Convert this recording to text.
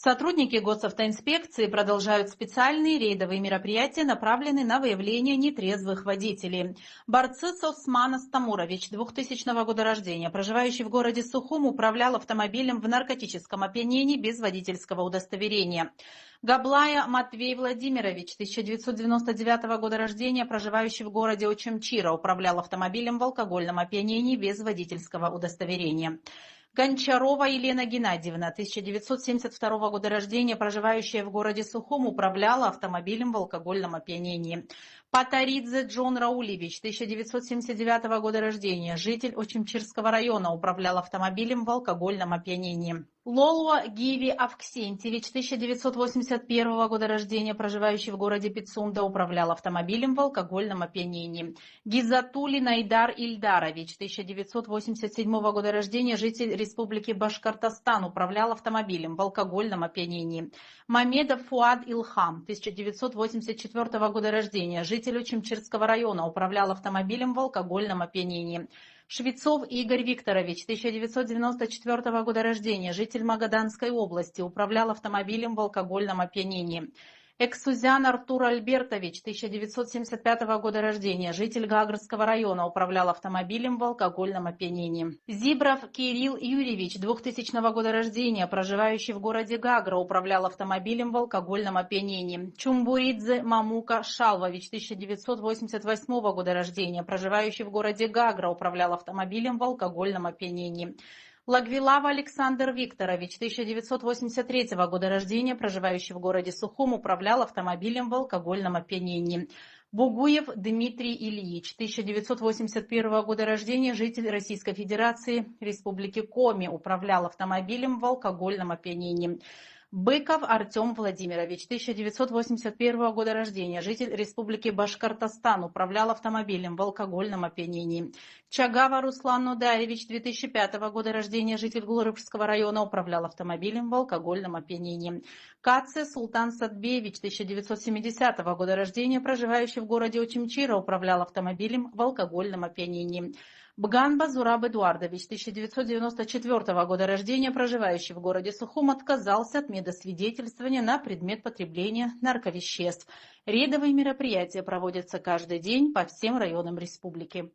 Сотрудники госавтоинспекции продолжают специальные рейдовые мероприятия, направленные на выявление нетрезвых водителей. Барцис Осман Астамурович, 2000 года рождения, проживающий в городе Сухум, управлял автомобилем в наркотическом опьянении без водительского удостоверения. Габлая Матвей Владимирович, 1999 года рождения, проживающий в городе Очамчира, управлял автомобилем в алкогольном опьянении без водительского удостоверения. Гончарова Елена Геннадьевна, 1972 года рождения, проживающая в городе Сухум, управляла автомобилем в алкогольном опьянении. Патаридзе Джон Раулевич, 1979 года рождения, житель Очамчирского района, управлял автомобилем в алкогольном опьянении. Лолуа Гиви Авксентьевич, 1981 года рождения, проживающий в городе Пицунда, управлял автомобилем в алкогольном опьянении. Гизатули Найдар Ильдарович, 1987 года рождения, житель Республики Башкортостан, управлял автомобилем в алкогольном опьянении. Мамедов Фуад Илхам, 1984 года рождения, житель Очамчирского района, управлял автомобилем в алкогольном опьянении. Швецов Игорь Викторович, 1994 года рождения, житель Магаданской области, управлял автомобилем в алкогольном опьянении. Эксузян Артур Альбертович, 1975 года рождения, житель Гагрского района, управлял автомобилем в алкогольном опьянении. Зибров Кирилл Юрьевич, 2000 года рождения, проживающий в городе Гагра, управлял автомобилем в алкогольном опьянении. Чумбуридзе Мамука Шалвович, 1988 года рождения, проживающий в городе Гагра, управлял автомобилем в алкогольном опьянении. Лагвилава Александр Викторович, 1983 года рождения, проживающий в городе Сухум, управлял автомобилем в алкогольном опьянении. Бугуев Дмитрий Ильич, 1981 года рождения, житель Российской Федерации, Республики Коми, управлял автомобилем в алкогольном опьянении. Быков Артем Владимирович, 1981 года рождения, житель Республики Башкортостан, управлял автомобилем в алкогольном опьянении. Чагава Руслан Нудаевич, 2005 года рождения, житель Гулрыбского района, управлял автомобилем в алкогольном опьянении. Каце Султан Садбеевич, 1970 года рождения, проживающий в городе Очамчира, управлял автомобилем в алкогольном опьянении. Бганба Зураб Эдуардович, 1994 года рождения, проживающий в городе Сухум, отказался от медосвидетельствования на предмет потребления нарковеществ. Рейдовые мероприятия проводятся каждый день по всем районам республики.